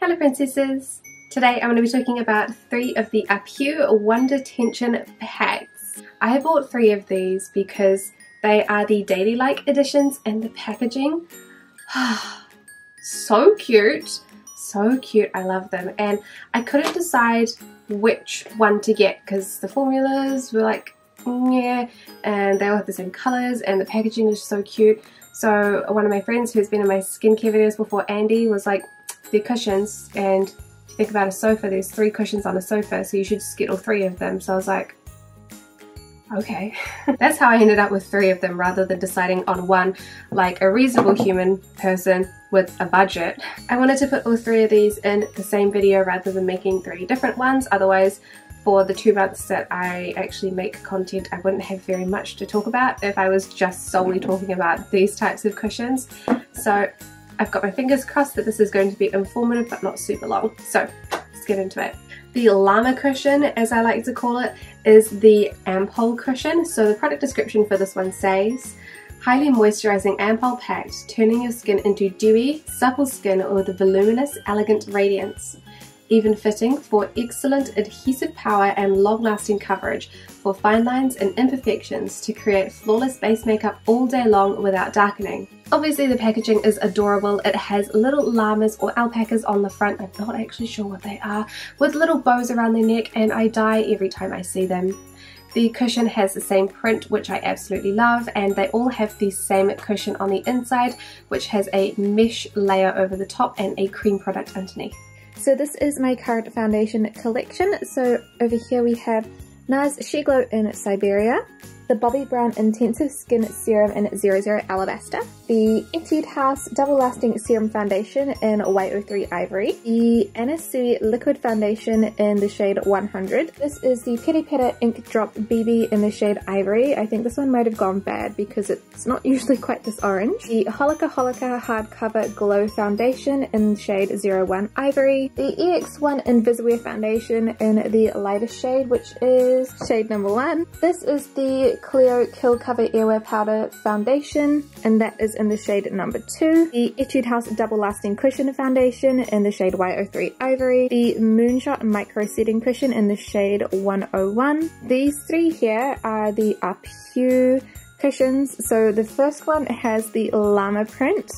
Hello princesses! Today I'm going to be talking about 3 of the Pact Wonder Tension packs. I bought 3 of these because they are the DailyLike editions and the packaging, so cute, so cute, I love them. And I couldn't decide which one to get because the formulas were like, yeah, and they all have the same colours and the packaging is so cute. So one of my friends who's been in my skincare videos before, Andy, was like, they're cushions, and if you think about a sofa, there's 3 cushions on a sofa, so you should just get all 3 of them. So I was like, okay. That's how I ended up with 3 of them rather than deciding on one like a reasonable human person with a budget. I wanted to put all 3 of these in the same video rather than making 3 different ones, otherwise for the 2 months that I actually make content I wouldn't have very much to talk about if I was just solely talking about these types of cushions. So I've got my fingers crossed that this is going to be informative but not super long. So let's get into it. The llama cushion, as I like to call it, is the Ampole cushion. So the product description for this one says, highly moisturizing Ampole Pact, turning your skin into dewy, supple skin with a voluminous, elegant radiance. Even fitting for excellent adhesive power and long-lasting coverage for fine lines and imperfections to create flawless base makeup all day long without darkening. Obviously the packaging is adorable. It has little llamas or alpacas on the front, I'm not actually sure what they are, with little bows around their neck, and I die every time I see them. The cushion has the same print, which I absolutely love, and they all have the same cushion on the inside, which has a mesh layer over the top and a cream product underneath. So this is my current foundation collection. So over here we have NARS Sheer Glow in Siberia, the Bobbi Brown Intensive Skin Serum in 00 Alabaster, the Etude House Double Lasting Serum Foundation in Y03 Ivory, the Anna Sui Liquid Foundation in the shade 100. This is the Peri Peri Ink Drop BB in the shade Ivory. I think this one might have gone bad because it's not usually quite this orange. The Holika Holika Hardcover Glow Foundation in shade 01 Ivory, the EX1 Invisiwear Foundation in the lighter shade, which is shade number 1. This is the Cleo Kill Cover Airwear Powder Foundation, and that is in the shade number 2. The Etude House Double Lasting Cushion Foundation in the shade Y03 Ivory. The Moonshot Micro Setting Cushion in the shade 101. These 3 here are the Pact cushions. So the first one has the llama print,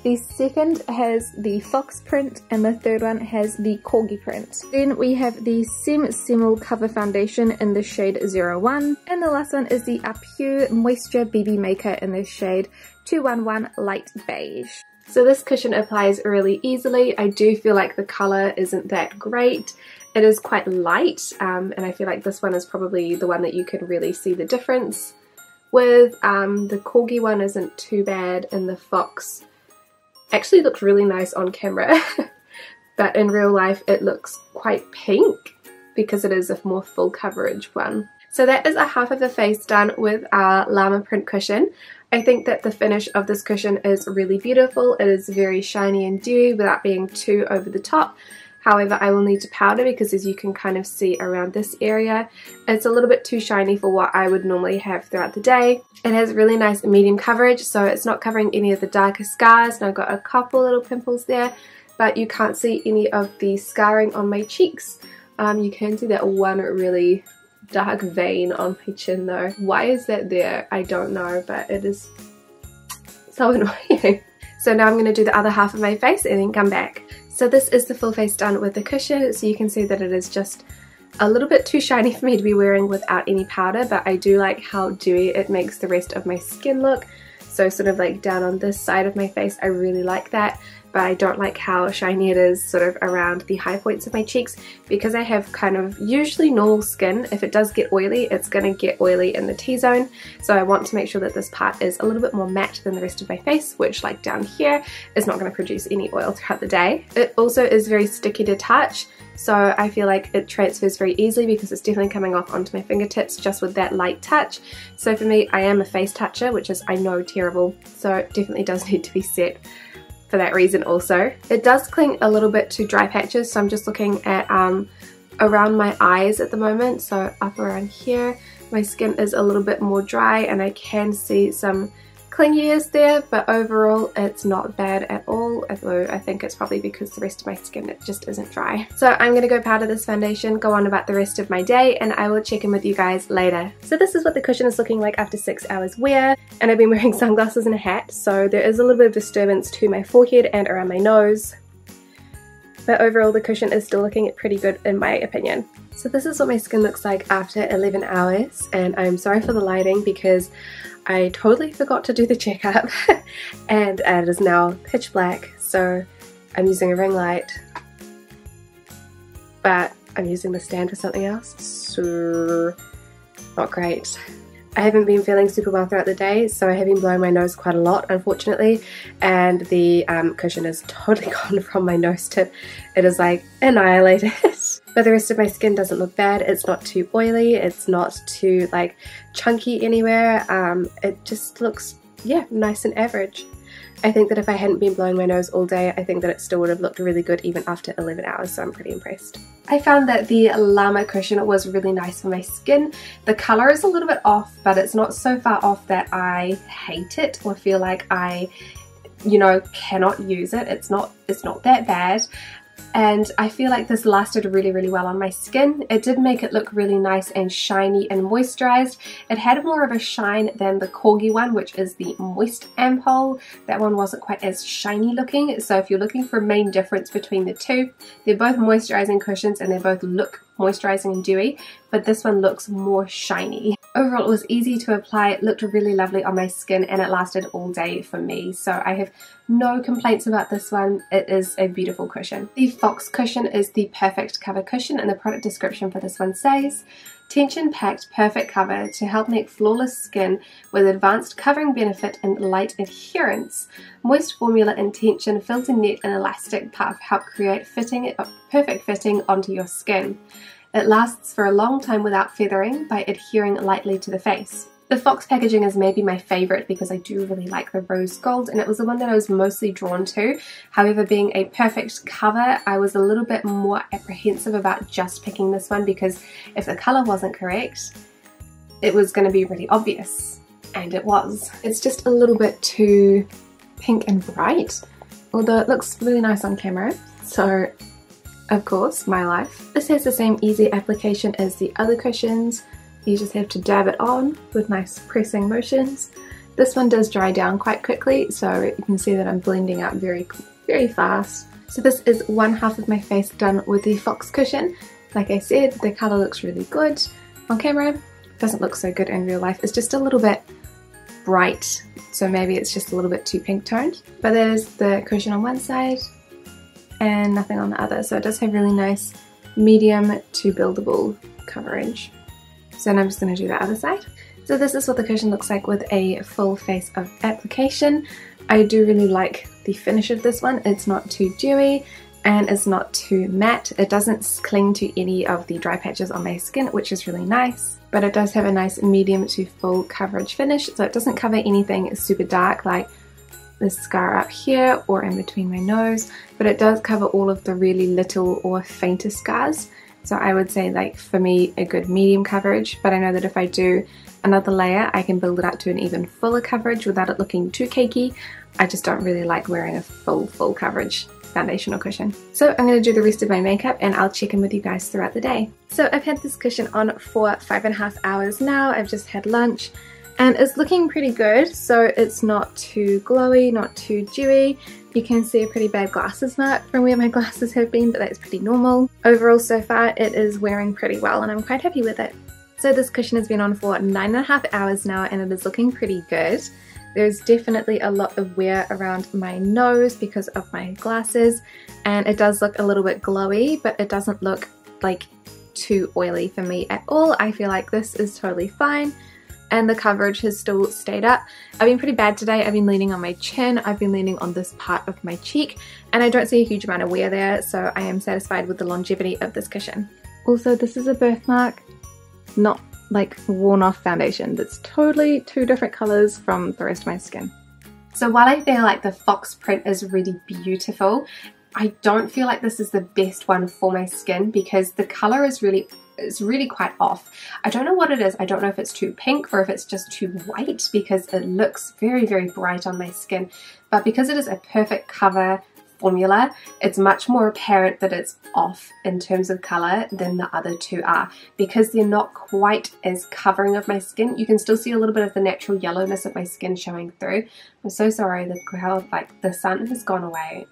the second has the fox print, and the third one has the corgi print. Then we have the Semul Cover Foundation in the shade 01, and the last one is the Pact Moisture BB Maker in the shade 211 Light Beige. So this cushion applies really easily. I do feel like the colour isn't that great. It is quite light, and I feel like this one is probably the one that you can really see the difference with. The corgi one isn't too bad, and the fox actually looked really nice on camera, but in real life it looks quite pink because it is a more full coverage one. So that is a half of the face done with our llama print cushion. I think that the finish of this cushion is really beautiful. It is very shiny and dewy without being too over the top. However, I will need to powder because, as you can kind of see around this area, it's a little bit too shiny for what I would normally have throughout the day. It has really nice medium coverage, so it's not covering any of the darker scars, and I've got a couple little pimples there, but you can't see any of the scarring on my cheeks. You can see that one really dark vein on my chin though. Why is that there? I don't know, but it is so annoying. So now I'm going to do the other half of my face and then come back. So this is the full face done with the cushion, so you can see that it is just a little bit too shiny for me to be wearing without any powder, but I do like how dewy it makes the rest of my skin look. So sort of like down on this side of my face, I really like that, but I don't like how shiny it is sort of around the high points of my cheeks because I have kind of usually normal skin. If it does get oily, it's going to get oily in the T-zone, so I want to make sure that this part is a little bit more matte than the rest of my face, which like down here is not going to produce any oil throughout the day. It also is very sticky to touch, so I feel like it transfers very easily because it's definitely coming off onto my fingertips just with that light touch. So for me, I am a face toucher, which is, I know, terrible, so it definitely does need to be set for that reason also. It does cling a little bit to dry patches, so I'm just looking at around my eyes at the moment, so up around here my skin is a little bit more dry and I can see some clinginess there, but overall it's not bad at all, although I think it's probably because the rest of my skin, it just isn't dry. So I'm going to go powder this foundation, go on about the rest of my day, and I will check in with you guys later. So this is what the cushion is looking like after 6 hours wear, and I've been wearing sunglasses and a hat, so there is a little bit of disturbance to my forehead and around my nose. But overall the cushion is still looking pretty good in my opinion. So this is what my skin looks like after 11 hours, and I'm sorry for the lighting because I totally forgot to do the checkup and it is now pitch black, so I'm using a ring light, but I'm using the stand for something else, so not great. I haven't been feeling super well throughout the day, so I have been blowing my nose quite a lot, unfortunately, and the cushion is totally gone from my nose tip. It is like annihilated. But the rest of my skin doesn't look bad. It's not too oily, it's not too like chunky anywhere. It just looks, yeah, nice and average. I think that if I hadn't been blowing my nose all day, I think that it still would have looked really good even after 11 hours, so I'm pretty impressed. I found that the llama cushion was really nice for my skin. The colour is a little bit off, but it's not so far off that I hate it or feel like I, you know, cannot use it. It's not that bad. And I feel like this lasted really, really well on my skin. It did make it look really nice and shiny and moisturized. It had more of a shine than the Corgi one, which is the moist ampoule. That one wasn't quite as shiny looking. So if you're looking for a main difference between the two, they're both moisturizing cushions and they both look moisturizing and dewy, but this one looks more shiny. Overall, it was easy to apply, it looked really lovely on my skin, and it lasted all day for me, so I have no complaints about this one. It is a beautiful cushion. The Fox cushion is the perfect cover cushion, and the product description for this one says, Tension packed perfect cover to help make flawless skin with advanced covering benefit and light adherence. Moist formula and tension filter net and elastic puff help create perfect fitting onto your skin. It lasts for a long time without feathering by adhering lightly to the face. The Fox packaging is maybe my favourite because I do really like the rose gold, and it was the one that I was mostly drawn to. However, being a perfect cover, I was a little bit more apprehensive about just picking this one because if the colour wasn't correct, it was going to be really obvious, and it was. It's just a little bit too pink and bright, although it looks really nice on camera, so of course, my life. This has the same easy application as the other cushions. You just have to dab it on with nice pressing motions. This one does dry down quite quickly, so you can see that I'm blending out very, very fast. So this is one half of my face done with the Fox cushion. Like I said, the colour looks really good on camera. It doesn't look so good in real life. It's just a little bit bright, so maybe it's just a little bit too pink toned. But there's the cushion on one side and nothing on the other, so it does have really nice medium to buildable coverage. So now I'm just going to do the other side. So this is what the cushion looks like with a full face of application. I do really like the finish of this one. It's not too dewy and it's not too matte. It doesn't cling to any of the dry patches on my skin, which is really nice. But it does have a nice medium to full coverage finish, so it doesn't cover anything super dark like this scar up here or in between my nose, but it does cover all of the really little or fainter scars. So I would say, like, for me, a good medium coverage, but I know that if I do another layer I can build it up to an even fuller coverage without it looking too cakey. I just don't really like wearing a full coverage foundation or cushion. So I'm going to do the rest of my makeup and I'll check in with you guys throughout the day. So I've had this cushion on for 5.5 hours now. I've just had lunch and it's looking pretty good, so it's not too glowy, not too dewy. You can see a pretty bad glasses mark from where my glasses have been, but that's pretty normal. Overall so far it is wearing pretty well and I'm quite happy with it. So this cushion has been on for 9.5 hours now and it is looking pretty good. There's definitely a lot of wear around my nose because of my glasses, and it does look a little bit glowy, but it doesn't look like too oily for me at all. I feel like this is totally fine and the coverage has still stayed up. I've been pretty bad today. I've been leaning on my chin, I've been leaning on this part of my cheek, and I don't see a huge amount of wear there, so I am satisfied with the longevity of this cushion. Also, this is a birthmark, not like worn off foundation. That's totally two different colours from the rest of my skin. So while I feel like the fox print is really beautiful, I don't feel like this is the best one for my skin because the colour is really quite off. I don't know what it is. I don't know if it's too pink or if it's just too white because it looks very, very bright on my skin. But because it is a perfect cover formula, it's much more apparent that it's off in terms of colour than the other two are. Because they're not quite as covering of my skin, you can still see a little bit of the natural yellowness of my skin showing through. I'm so sorry, the sun has gone away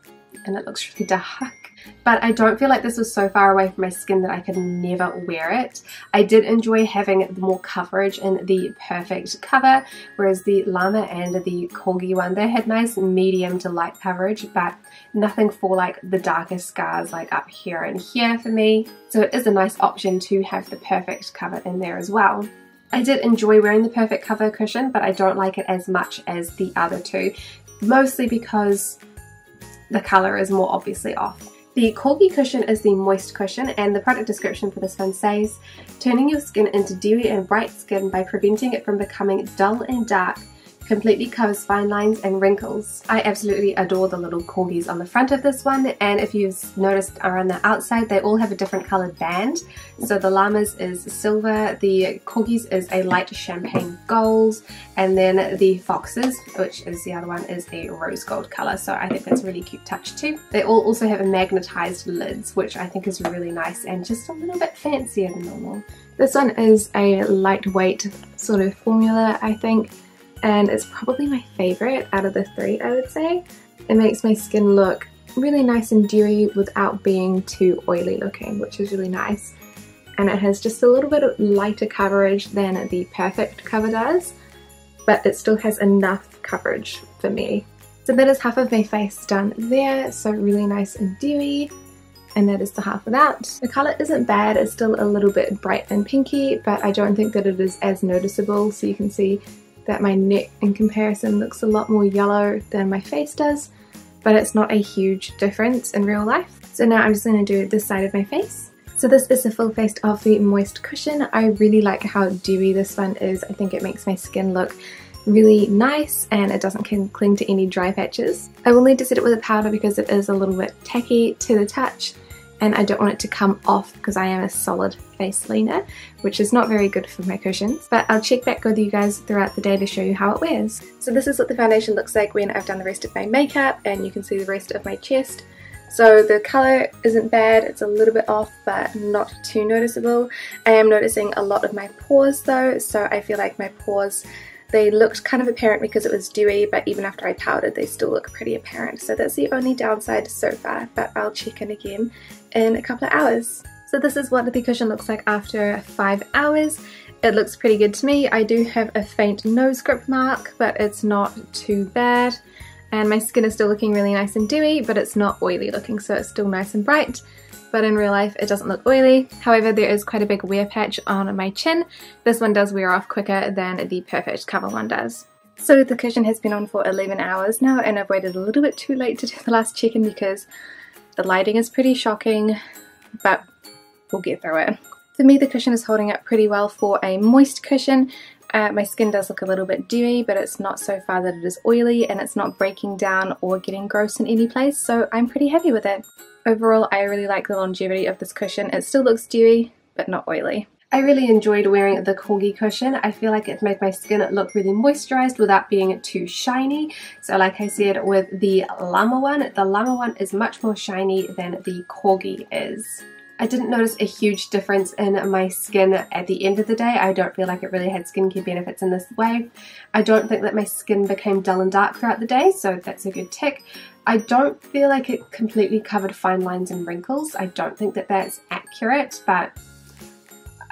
and it looks really dark. But I don't feel like this was so far away from my skin that I could never wear it. I did enjoy having more coverage in the Perfect cover, whereas the Llama and the Corgi one, they had nice medium to light coverage, but nothing for like the darker scars like up here and here for me. So it is a nice option to have the Perfect cover in there as well. I did enjoy wearing the Perfect cover cushion, but I don't like it as much as the other two, mostly because the colour is more obviously off. The Corgi cushion is the moist cushion, and the product description for this one says, turning your skin into dewy and bright skin by preventing it from becoming dull and dark, completely covers fine lines and wrinkles. I absolutely adore the little corgis on the front of this one, and if you've noticed around the outside, they all have a different coloured band. So the Llama's is silver, the Corgi's is a light champagne gold, and then the Fox's, which is the other one, is a rose gold colour. So I think that's a really cute touch too. They all also have a magnetised lids, which I think is really nice and just a little bit fancier than normal. This one is a lightweight sort of formula, I think, and it's probably my favourite out of the three, I would say. It makes my skin look really nice and dewy without being too oily looking, which is really nice. And it has just a little bit of lighter coverage than the Perfect cover does, but it still has enough coverage for me. So that is half of my face done there, so really nice and dewy. And that is the half of that. The colour isn't bad, it's still a little bit bright and pinky, but I don't think that it is as noticeable. So you can see that my neck in comparison looks a lot more yellow than my face does, but it's not a huge difference in real life. So now I'm just going to do this side of my face. So this is the full face of the moist cushion. I really like how dewy this one is. I think it makes my skin look really nice and it doesn't cling to any dry patches. I will need to set it with a powder because it is a little bit tacky to the touch, and I don't want it to come off because I am a solid face leaner, which is not very good for my cushions. But I'll check back with you guys throughout the day to show you how it wears. So this is what the foundation looks like when I've done the rest of my makeup, and you can see the rest of my chest. So the colour isn't bad, it's a little bit off but not too noticeable. I am noticing a lot of my pores though, so I feel like my pores, they looked kind of apparent because it was dewy, but even after I powdered they still look pretty apparent. So that's the only downside so far, but I'll check in again in a couple of hours. So this is what the cushion looks like after 5 hours. It looks pretty good to me. I do have a faint nose grip mark, but it's not too bad. And my skin is still looking really nice and dewy, but it's not oily looking, so it's still nice and bright. But in real life it doesn't look oily. However, there is quite a big wear patch on my chin. This one does wear off quicker than the Perfect cover one does. So the cushion has been on for 11 hours now, and I've waited a little bit too late to do the last check-in because the lighting is pretty shocking, but we'll get through it. For me, the cushion is holding up pretty well for a moist cushion. My skin does look a little bit dewy, but it's not so far that it is oily, and it's not breaking down or getting gross in any place, so I'm pretty happy with it. Overall, I really like the longevity of this cushion. It still looks dewy, but not oily. I really enjoyed wearing the Corgi cushion. I feel like it made my skin look really moisturized without being too shiny. So like I said with the Llama one is much more shiny than the Corgi is. I didn't notice a huge difference in my skin at the end of the day. I don't feel like it really had skincare benefits in this way. I don't think that my skin became dull and dark throughout the day, so that's a good tick. I don't feel like it completely covered fine lines and wrinkles. I don't think that that's accurate, but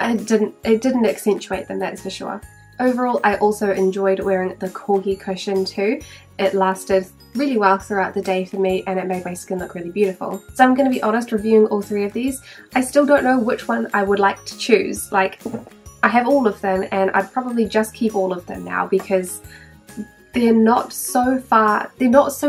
it didn't accentuate them, that's for sure. Overall, I also enjoyed wearing the Corgi cushion too. It lasted really well throughout the day for me, and it made my skin look really beautiful. So I'm going to be honest, reviewing all three of these, I still don't know which one I would like to choose. Like, I have all of them, and I'd probably just keep all of them now because they're not so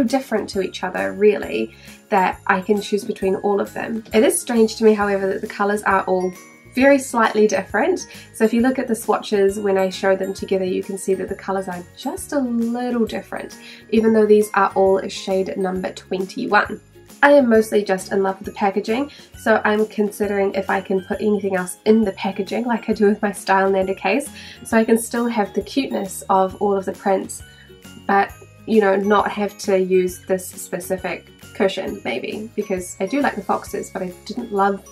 different to each other really that I can choose between all of them. It is strange to me, however, that the colours are all very slightly different. So if you look at the swatches when I show them together, you can see that the colours are just a little different, even though these are all shade number 21. I am mostly just in love with the packaging, so I'm considering if I can put anything else in the packaging like I do with my Stylenander case, so I can still have the cuteness of all of the prints, but you know, not have to use this specific cushion maybe, because I do like the foxes, but I didn't love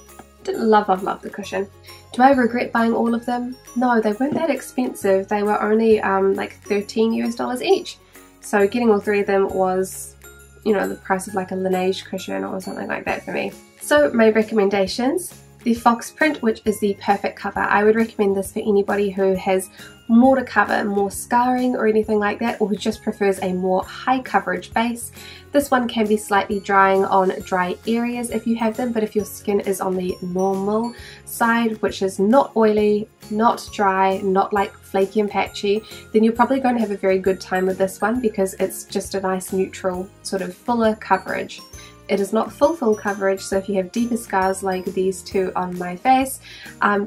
the cushion. Do I regret buying all of them? No, they weren't that expensive. They were only like $13 US each. So getting all three of them was, you know, the price of like a Laneige cushion or something like that for me. So my recommendations. The fox print, which is the perfect cover. I would recommend this for anybody who has more to cover, more scarring or anything like that, or who just prefers a more high coverage base. This one can be slightly drying on dry areas if you have them, but if your skin is on the normal side, which is not oily, not dry, not like flaky and patchy, then you're probably going to have a very good time with this one because it's just a nice neutral sort of fuller coverage. It is not full coverage, so if you have deeper scars like these two on my face,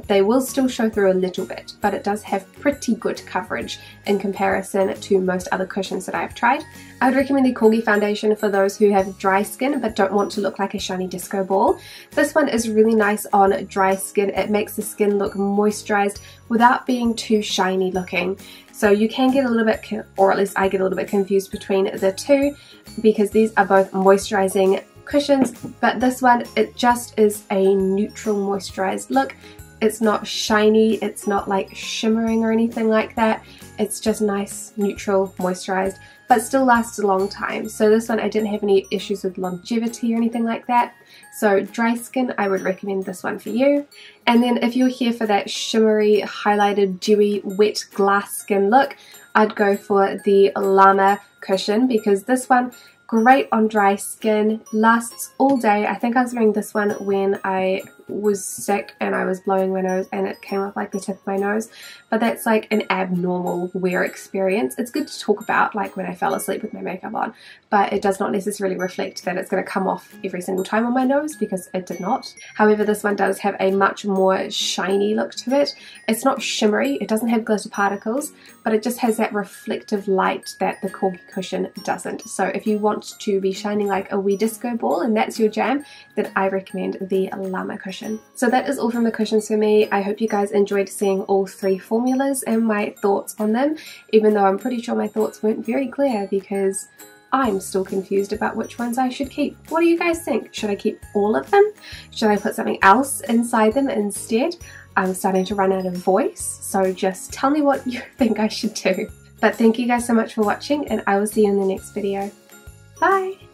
they will still show through a little bit, but it does have pretty good coverage in comparison to most other cushions that I've tried. I would recommend the Corgi foundation for those who have dry skin but don't want to look like a shiny disco ball. This one is really nice on dry skin. It makes the skin look moisturized without being too shiny looking. So you can get a little bit, or at least I get a little bit confused between the two, because these are both moisturizing cushions, but this one, it just is a neutral moisturized look. It's not shiny, it's not like shimmering or anything like that. It's just nice, neutral, moisturized, but still lasts a long time. So this one, I didn't have any issues with longevity or anything like that. So dry skin, I would recommend this one for you. And then if you're here for that shimmery, highlighted, dewy, wet glass skin look, I'd go for the Llama cushion, because this one, great on dry skin, lasts all day. I think I was wearing this one when I was sick and I was blowing my nose and it came off like the tip of my nose, but that's like an abnormal wear experience. It's good to talk about, like when I fell asleep with my makeup on, but it does not necessarily reflect that it's going to come off every single time on my nose, because it did not. However, this one does have a much more shiny look to it. It's not shimmery, it doesn't have glitter particles, but it just has that reflective light that the Corgi cushion doesn't. So if you want to be shining like a wee disco ball and that's your jam, then I recommend the Llama cushion. So that is all from the cushions for me. I hope you guys enjoyed seeing all three formulas and my thoughts on them, even though I'm pretty sure my thoughts weren't very clear because I'm still confused about which ones I should keep. What do you guys think? Should I keep all of them? Should I put something else inside them instead? I'm starting to run out of voice, so just tell me what you think I should do. But thank you guys so much for watching, and I will see you in the next video. Bye!